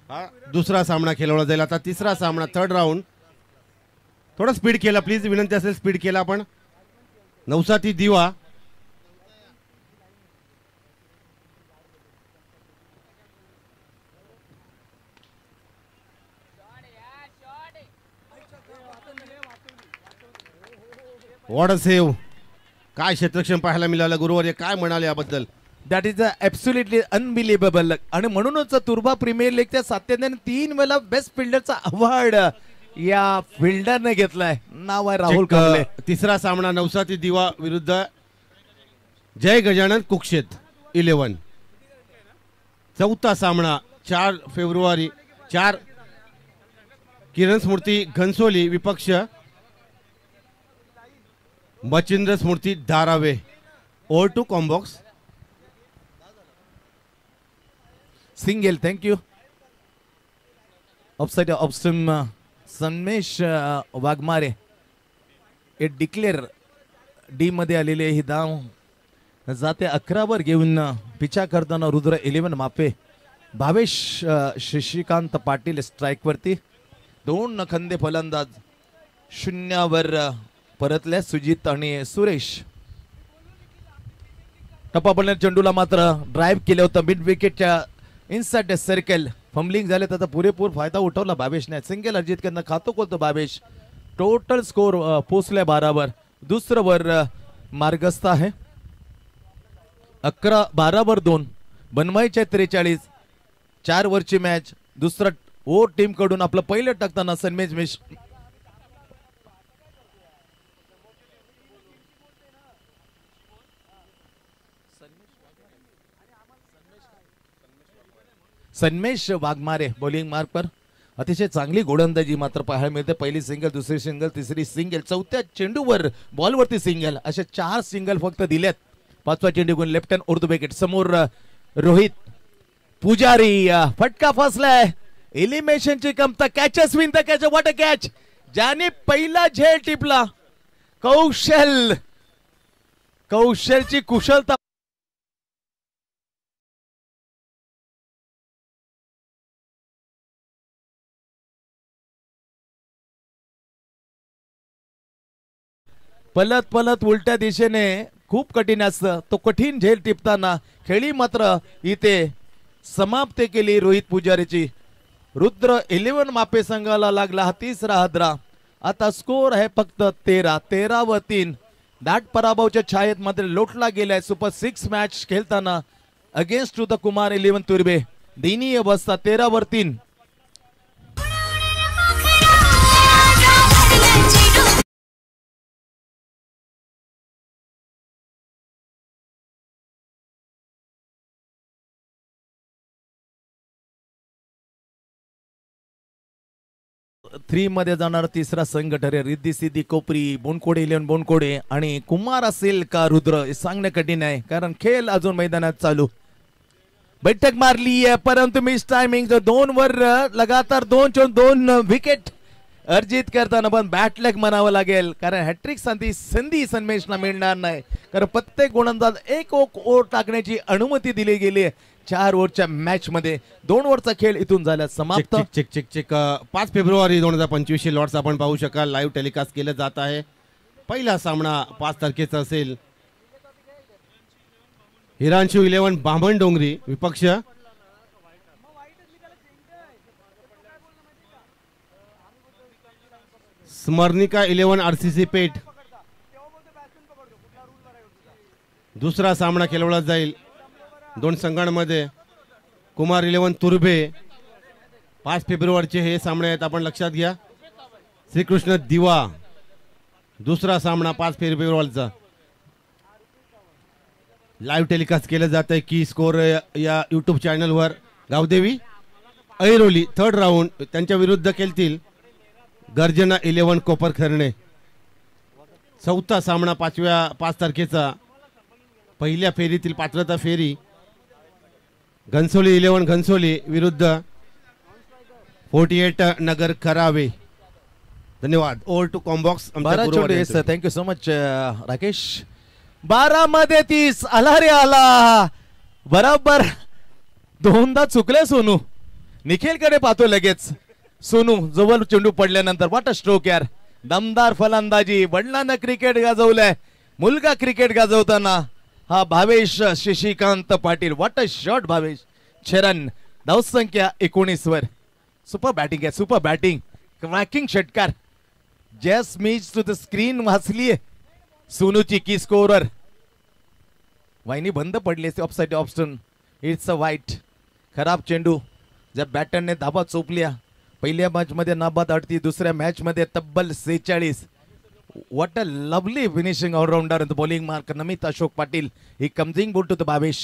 हा दुसरा सामना खेळवला जाईल. आता तिसरा सामना 3rd राऊंड. थोडा स्पीड केला प्लीज विनंती असेल स्पीड केला आपण. नवसाती दिवा वॉट अ सेव. काय क्षेत्रक्षण पाहायला मिळालं गुरुवार काय म्हणाले याबद्दल. That is absolutely unbelievable. आणि म्हणूनच तुर्भा प्रीमियर लीगच्या सातत्याने 3 वेळा बेस्ट फिल्डरचा अवॉर्ड या फिल्डरने घेतलाय. नाव आहे राहुल कांबळे. तिसरा सामना नवसाती दिवा विरुद्ध जय गजानन कुक्षेत 11. चौथा सामना 4 फेब्रुवारी 4 किरण स्मृती घनसोली विपक्ष मचिंद्र स्मृती धारावे. O2 कॉम्बॉक्स single. Thank you. Offside option Sammesh Waghmare हे डिक्लेअर डी मध्ये आलेले ही धाव जाते 11 वर घेऊन पिछा करताना रुद्र 11 मापे. भावेश शशिकांत पाटील स्ट्राईक वरती. 2 नखंदे फलंदाज 0 वर परतल्या सुजित आणि सुरेश. टप्पा पडल्या चेंडूला मात्र ड्राईव्ह केलं होतं मिड विकेटच्या इनसाइड द सर्कल. फंबलिंग झाले त्याचा पुरेपूर फायदा उठवला बाबेशने. सिंगल अर्जित करणं खातो कोलतो बाबेश. टोटल स्कोर पोचल्या 12 वर. दुसरं वर मार्गस्थ आहे. 11 12 वर 2 बनवायचे 43. 4 वरची मॅच. दुसरा ओ टीम कडून आपलं पहिलं टाकताना सन्मेश मिश सन्मेश वाघमारे बॉलिंग मार्क पर. अतिशय चांगली गोलंदाजी मात्र पाहायला मिळते. पहिली सिंगल, दुसरी सिंगल, तिसरी सिंगल, चौथ्या चेंडूवर बॉलवरती सिंगल, अशा 4 सिंगल फक्त दिल्यात. 5वा चेंडू घेऊन लेफ्ट हँड उर्दू विकेट. समोर रोहित पुजारी. फटका फसलाय. एलिमिनेशनची कमता. Catches win the catch. What a catch. ज्याने पहिला झेल टिपला. कौशलची कुशलता. पलत पलत उलट्या दिशेने खूप कठीण असतं. तो कठीण झेल टिपताना खेळी मात्र इथे समाप्त केली रोहित पुजारीची. रुद्र 11 मापे संघाला लागला हा 3रा हादरा. आता स्कोर आहे फक्त 13 व 3. दाट पराभवाच्या छायेत मात्र लोटला गेलाय. सुपर 6 मॅच खेळताना अगेन्स्ट टू द कुमार 11 तुर्बे. दयनीय अवस्था. 13 वर 3. थ्री मध्ये जाणार तिसरा संघ ठरेल. रिद्धी सिद्धी कोपरी, बोनकोडे 11 बोनकोडे आणि कुमार असेल का रुद्र हे सांगणं कठीण आहे, कारण खेळ अजून मैदानात चालू. बैठक मारली आहे परंतु मिस टायमिंग. 2 वर लगातार 2 विकेट अर्जित करताना पण बॅटलॅक म्हणावं लागेल, कारण हॅट्रिक संधी सन्मेशना मिळणार नाही. कारण प्रत्येक गोलंदाज 1 ओव्हर टाकण्याची अनुमती दिली गेली. 4 ओव्हरच्या मॅच मध्ये 2 ओव्हरचा खेळ इथून झाला समाप्त. चेक 5 फेब्रुवारी 2025 लॉर्ड्स आपण पाहू शकाल. लाईव्ह टेलिकास्ट केलं जात आहे. पहिला सामना 5 तारखेचा असेल. हिरांशू 11 बामण डोंगरी विपक्ष स्मरणिका 11 RCC पेठ. दुसरा सामना खेळवला जाईल 2 संघांमध्ये. कुमार 11 तुर्भे. 5 फेब्रुवारीचे हे सामने आहेत, आपण लक्षात घ्या. श्रीकृष्ण दिवा दुसरा सामना 5 फेब्रुवारीचा लाईव्ह टेलिकास्ट केलं जात आहे. की स्कोर या यूट्यूब चॅनलवर. गावदेवी ऐरोली 3rd राऊंड त्यांच्या विरुद्ध खेळतील गर्जना 11 कोपरखर्णे. 4था सामना 5 तारखेचा पहिल्या फेरीतील पात्रता फेरी. घनसोली 11 घनसोली विरुद्ध 48 नगर करावे. धन्यवाद. Over to commbox. Thank you so much Rakesh. 12 मध्ये 30 आला रे आला. बरोबर 2दा चुकले सोनू. निखिलकडे पाहतो लगेच. सोनू जवळ चेंडू पडल्यानंतर वाट स्ट्रोक यार. दमदार फलंदाजी. वडिलांना क्रिकेट गाजवलंय. मुलगा क्रिकेट गाजवताना हा भावेश शशिकांत पाटील. वाट शॉट भावेश. छरन धावसंख्या 19 वर. सुपर बॅटिंग आहे. Super batting. क्रॅकिंग षटकार. जस्ट मीच टू द स्क्रीन वाचलीये सोनूची. की स्कोरर वाहिनी बंद पडली असते. Offside option. इट्स अ वाईट. खराब चेंडू. ज्या बॅटरने धाबा चोपल्या. पहिल्या मॅच मध्ये नाबाद 38. दुसऱ्या मॅच मध्ये तब्बल 46. What a lovely finishing allrounder. Bowling mark Namit Ashok Patil. He comes in ball to the Bhavesh.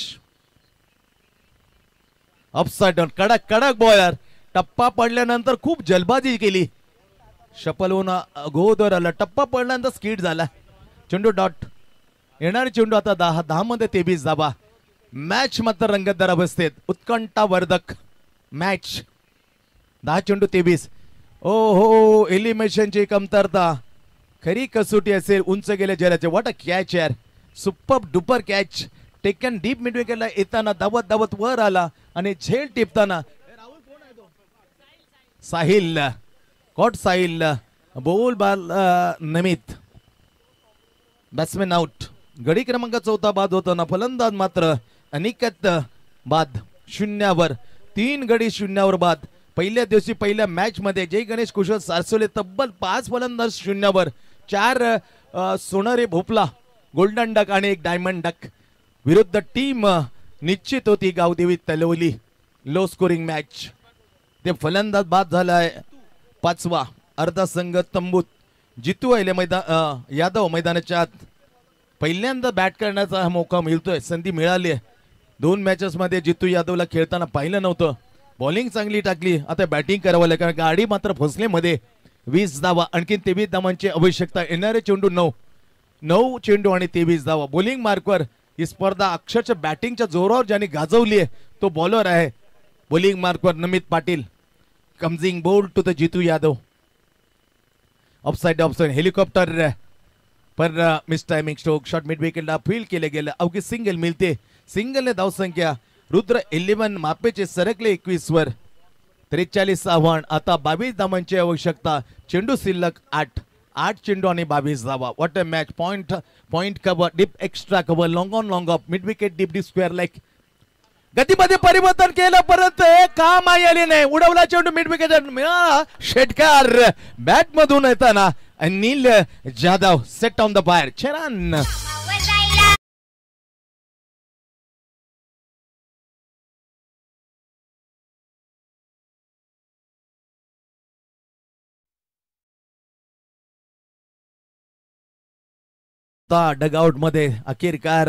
Upside down. कडक कडक बॉलर. टप्पा पडल्यानंतर खूप जलबाजी केली. शपल होऊन गोदर आला. टप्पा पडल्यानंतर स्किड झाला. चेंडू डॉट. येणारे चेंडू आता 10 मध्ये 23 धाबा. मॅच मात्र रंगतदार अवस्थेत. उत्कंठावर्धक मॅच. 10 चेंडू 23. ओ हो एलिमिनेशनची कमतरता. खरी कसोटी असेल. उंच गेले जराचे. व्हॉट अ कॅच यार. Super duper catch. Taken deep mid विकेटला येताना धावत धावत वर आला आणि झेल टिपताना साहिल. कॉट साहिल. बोल बाल नमित. Batsman out. गडी क्रमांक 14 बाद होताना फलंदाज मात्र अनिकेत बाद 0वर. 3 गडी 0वर बाद. पहिल्या दिवशी पहिल्या मॅच मध्ये जय गणेश कुशल सारसोले तब्बल 5 फलंदाज 0वर. 4 सोनारे भोपला गोल्डन डक आणि 1 डायमंड डक. विरुद्ध टीम निश्चित होती Gavdevi Talavali. Low scoring match. ते फलंदाज बाद झालाय 5वा. अर्धा संघ तंबूत. जितू यादव मैदानाच्या आत पहिल्यांदा बॅट करण्याचा मौका मिळतोय, संधी मिळाली आहे. 2 मॅचेस मध्ये जितू यादवला खेळताना पाहिलं नव्हतं. बॉलिंग चांगली टाकली, आता बॅटिंग करावं लागेल कारण गाडी मात्र फसलेमध्ये. 20 धावा आणखी 23 धावांची आवश्यकता. येणारे चेंडू 9 चेंडू आणि 23 धावा. बॉलिंग मार्कवर ही स्पर्धा अक्षरशः बॅटिंगच्या जोरावर ज्याने गाजवली आहे तो बॉलर आहे. Bowling मार्कवर Namit Patil. Comes in bowl to the Jitu Yadav. Offside helicopter पर miss timing stroke. Shot mid विकेटला फील्ड केले गेले. अवघी सिंगल मिळते. सिंगलने धाव संख्या रुद्र 11 मापेचे सरकले 21 वर. 43 आव्हान. आता 22 धावांची आवश्यकता. चेंडू शिल्लक 8 चेंडू आणि 22 धावा. What a match. Point cover, deep extra cover, long on long of, mid wicket deep square leg. गतीमध्ये परिवर्तन केलं परंतु काम आले नाही. उडवला चेंडू मिड विकेट. षटकार बॅट मधून येताना Anil Jadhav set on the बाहेर. छान डगआउट मध्ये अखेरकार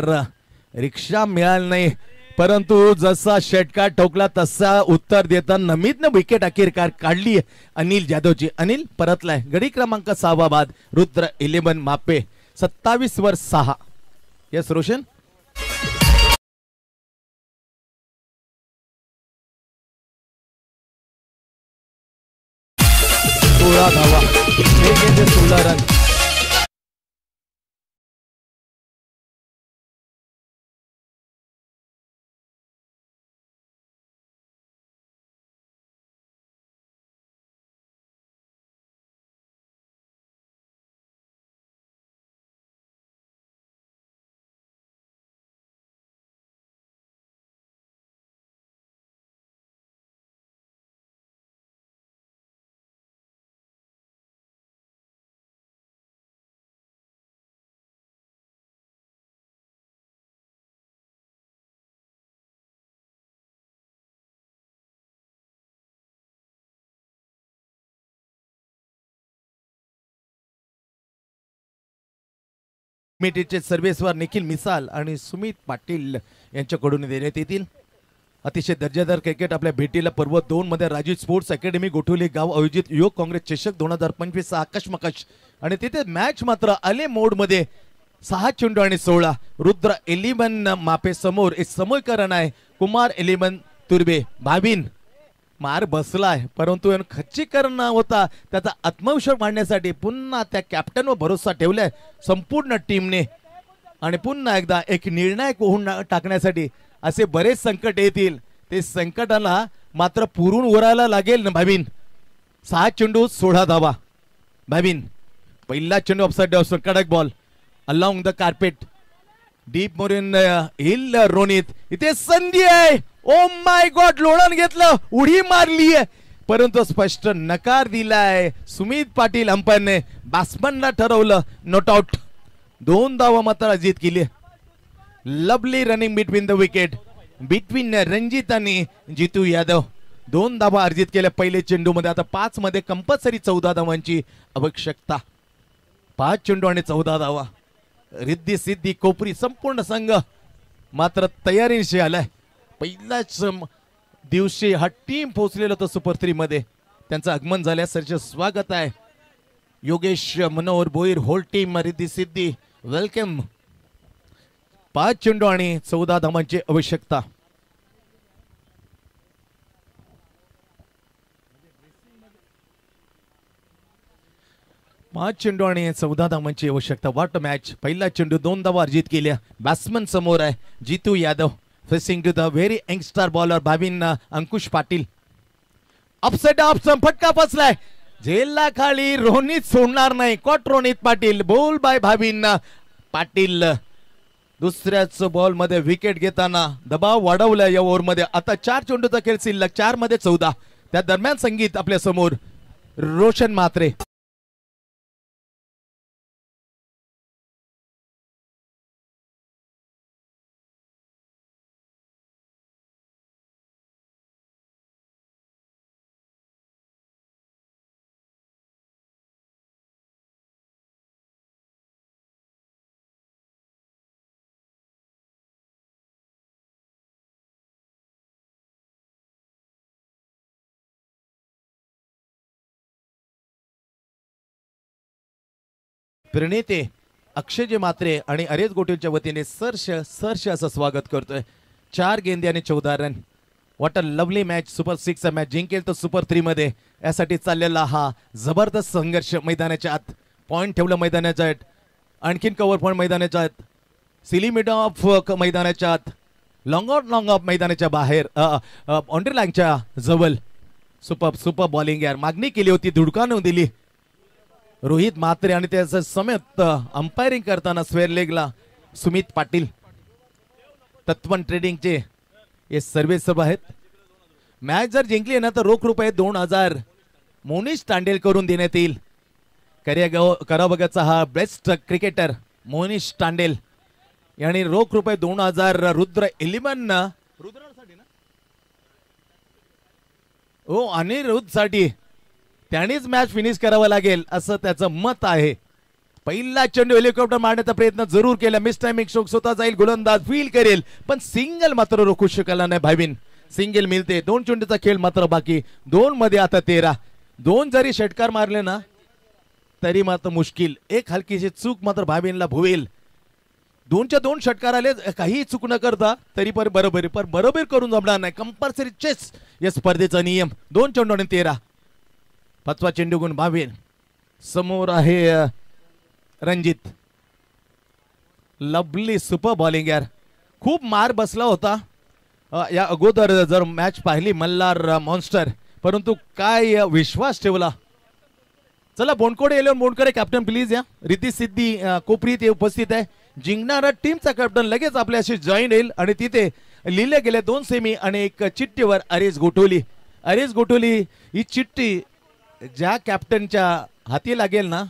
रिक्षा मिळाली नाही, परंतु जसा षटकार ठोकला तसा उत्तर देताना नमितने विकेट अखेरकार काढली अनिल जाधवची. अनिल परतलाय. गडी क्रमांक 6 बाद. रुद्र 11 मापे 27 वर 6. यस रोशन. सोळा धावा. 16 रन. मिटीचे सर्व्हिसवर निखिल मिसाल आणि सुमित पाटील यांच्याकडून देण्यात येतील. अतिशय दर्जेदार क्रिकेट आपल्या भेटीला पर्व 2 मध्ये राजीव स्पोर्ट्स अकॅडमी गोठवली गाव आयोजित युवक काँग्रेस चषक 2025 आकाशमकाश. आणि तिथे मॅच मात्र आले मोड मध्ये. 6 चेंडू आणि 16. रुद्र 11 मापे समोर एक समोरकरण आहे. कुमार 11 तुर्बे. भावीन मार बसलाय परंतु खच्चीकरण होता. त्याचा आत्मविश्वास वाढण्यासाठी पुन्हा त्या कॅप्टनवर भरोसा ठेवलाय संपूर्ण टीमने. आणि पुन्हा एकदा एक निर्णायक होऊन टाकण्यासाठी असे बरेच संकट येतील. ते संकटाला मात्र पुरून उरायला लागेल ना भावीन. 6 चेंडू 16 धावा. भावीन पहिला चेंडू ऑफसाइड असून कडक ball along the carpet. Deep मोरेन हिल रोनित. इथे संधी आहे. ओ माय गॉड. लोळण घेतलं, उडी मारली आहे परंतु स्पष्ट नकार दिलाय सुमित पाटील अंपायरने. बॅट्समनला ठरवलं नॉट आउट. 2 धावा मात्र अर्जित केली. Lovely running between the wicket between Ranjit आणि जितू यादव. 2 धावा अर्जित केल्या पहिले चेंडू मध्ये. आता 5 मध्ये कंपल्सरी 14 धावांची आवश्यकता. 5 चेंडू आणि 14 धावा. रिद्धी सिद्धी कोपरी संपूर्ण संघ मात्र तयारीशी आलाय. पहिल्याच दिवशी हा टीम पोहोचलेला होता सुपर 3 मध्ये. त्यांचं आगमन झाल्यास स्वागत आहे. Yogesh Manohar Bhoir hole team Riddhi Siddhi welcome. 5 चेंडू आणि 14 धावांची आवश्यकता. पाच चेंडू आणि 14 धावांची आवश्यकता. What match. पहिला चेंडू 2 धावा अर्जित केल्या. बॅट्समन समोर आहे Jitu Yadav. Facing to the very youngster bowler Bhavin Ankush Patil. Upside off फटका फसलाय. झेलला खाली. रोनित सोडणार नाही. Caught Ronit Patil. Bowl by Bhavin. Patil दुसऱ्याच बॉल मध्ये विकेट घेताना दबाव वाढवला या ओव्हर मध्ये. आता 4 चेंडूचा खेळ शिल्लक, 4 मध्ये 14. त्या दरम्यान संगीत आपल्या समोर रोशन म्हात्रे. प्रणेते अक्षयजी म्हात्रे आणि अरेज गोटीलच्या वतीने सरश असं स्वागत करतोय. 4 गेंदे आणि 14 run. What a lovely match. Super 6 match जिंकेल तर सुपर 3 मध्ये. यासाठी चाललेला हा जबरदस्त संघर्ष मैदानाच्या आत. पॉइंट ठेवलं मैदानाच्या आत, आणखीन कव्हर पॉइंट मैदानाच्या आत, सिली मिड ऑफ मैदानाच्या आत, लॉंग ऑफ मैदानाच्या बाहेर, बाउंड्री लाईनच्या जवळ. सुपर बॉलिंग यार. मागणी केली होती, धुडकावून दिली रोहित म्हात्रे आणि त्याचं समेत अंपायरिंग करताना स्क्वेअर लेगला सुमित पाटील. तत्वन ट्रेडिंगचे हे सर्व आहेत. मॅच जर जिंकली ना तर रोख रुपये 2000 मोनिश तांडेल करून देण्यात येईल. कराबगाचा हा बेस्ट क्रिकेटर मोनिश तांडेल यांनी रोख रुपये 2000 रुद्र 11 हो अनिरुद्ध साठी त्यानेच मॅच फिनिश करावा लागेल असं त्याचं मत आहे. पहिला चेंडू हेलिकॉप्टर मारण्याचा प्रयत्न जरूर केला. मिस टायमिंग स्वतः जाईल, गोलंदाज फील करेल पण सिंगल मात्र रोखू शकला नाही भाईबिन. सिंगल मिळते. 2 चेंडूचा खेळ मात्र बाकी. 2 मध्ये आता 13. 2 जरी षटकार मारले ना तरी मात्र मुश्किल. एक हलकीशी चूक मात्र भाईबिनला भुवेल. 2च्या 2 षटकार आले, काही चूक न करता तरी पण बरोबर करून जमणार नाही. कंपल्सरी चेस या स्पर्धेचा नियम. 2 चेंडू आणि 13. 5वा चेंडू गुण भावेल. समोर आहे रणजित. लवली सुपर बॉलिंग यार. खूप मार बसला होता या अगोदर जर मॅच पाहिली मल्हार मॉन्स्टर, परंतु काय विश्वास ठेवला. चला बोनकोडे येलो. बोनकोडे कॅप्टन प्लीज या. रिती सिद्धी कोपरी ते उपस्थित आहे. जिंकणारा टीमचा कॅप्टन लगेच आपल्याशी जॉईन येईल आणि तिथे लिहिले गेले 2 सेमी आणि 1 चिठ्ठीवर अरेज गोठोली. अरेज गोठोली ही चिठ्ठी ज्या कॅप्टनच्या हाती लागेल ना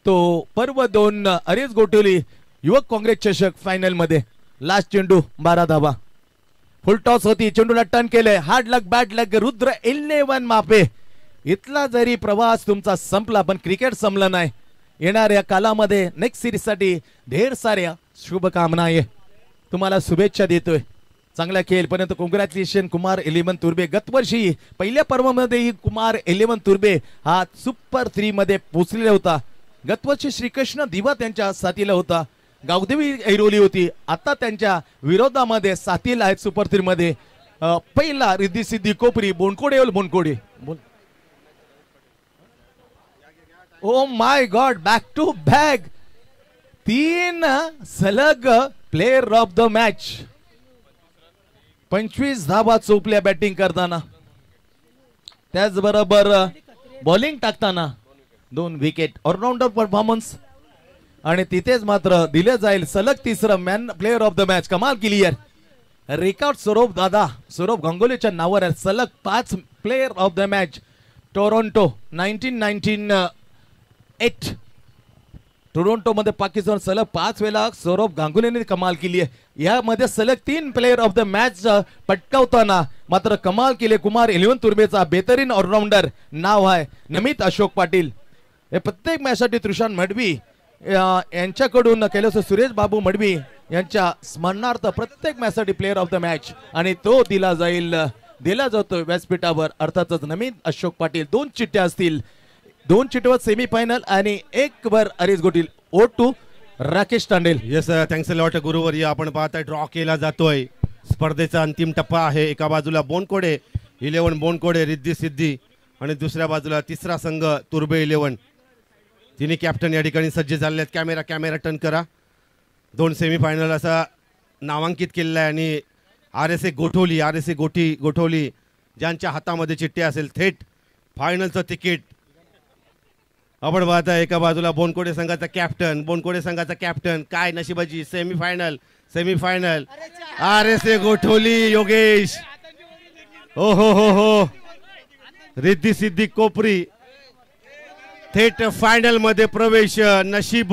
तो पर्व 2 अरेज गोठोली युवक काँग्रेस चषक फायनल मध्ये. लास्ट चेंडू 12 धावा. फुल टॉस होती. चेंडूला टर्न केले. हार्ड लक बॅड लक रुद्र 11 मापे. इथला जरी प्रवास तुमचा संपला पण क्रिकेट संपला नाही. येणाऱ्या कालामध्ये नेक्स्ट सिरीज साठी ढेर साऱ्या शुभकामना आहे. तुम्हाला शुभेच्छा देतोय. चांगला खेळ पर्यंत कॉंग्रॅच्युलेशन कुमार 11 तुर्बे. गतवर्षी पहिल्या पर्वामध्ये कुमार 11 तुर्बे हा सुपर 3 मध्ये पोहोचलेला होता. गतवर्षी श्रीकृष्ण दिवा त्यांच्या साथीला होता. गावदेवी ऐरोली होती. आता त्यांच्या विरोधामध्ये साथीला आहेत सुपर 3 मध्ये. पहिला Riddhi Siddhi Kopari. Bonkode. Oh my god. Back to back 3 सलग प्लेयर ऑफ द मॅच. 25 धावा चोपल्या बॅटिंग करताना. त्याचबरोबर बॉलिंग टाकताना 2 विकेट. ऑलराऊंडर परफॉर्मन्स आणि तिथेच मात्र दिले जाईल सलग 3रं man player of the match. कमाल केली यार. रेकॉर्ड सौरभ गांगुलीच्या नावावर सलग 5 player of the match. Toronto 1998 Toronto मध्ये पाकिस्तान सलग 5 वेळा सौरभ गांगुलीने कमाल केली आहे. यामध्ये सलग 3 प्लेयर ऑफ द मॅच पटकावताना मात्र कमाल केले कुमार 11 तुर्बेचा. बेहतरीन ऑलराऊंडर नाव आहे नमित अशोक पाटील. हे प्रत्येक मॅच साठी तुषार मडवी यांच्याकडून केलं सुरेश बाबू मडवी यांच्या स्मरणार्थ प्रत्येक मॅच साठी प्लेयर ऑफ द मॅच आणि तो दिला जातो व्यासपीठावर. अर्थातच नमित अशोक पाटील. 2 चिठ्ठ्या असतील. 2 चिठ्ठीवर सेमीफायनल आणि 1 वर अरेज गोटील. O2 Rakesh Tandel. Yes thanks a lot गुरुवर्य. आपण पाहताय ड्रॉ केला जातोय. स्पर्धेचा अंतिम टप्पा आहे. एका बाजूला बोनकोडे 11 बोनकोडे रिद्धी सिद्धी आणि दुसऱ्या बाजूला तिसरा संघ तुर्बे 11. तिन्ही कॅप्टन या ठिकाणी सज्ज झाले आहेत. कॅमेरा टर्न करा. 2 सेमीफायनल असा नामांकित केलेला आहे आणि RSA गोठोली ज्यांच्या हातामध्ये चिठ्ठी असेल थेट फायनलचं तिकीट आपण पाहता एका बाजूला बोनकोडे संघाचा कॅप्टन काय नशिबाची सेमीफायनल RSA गोठवली योगेश हो हो हो हो रिद्धी सिद्धी कोपरी थेट फायनल मध्ये प्रवेश नशीब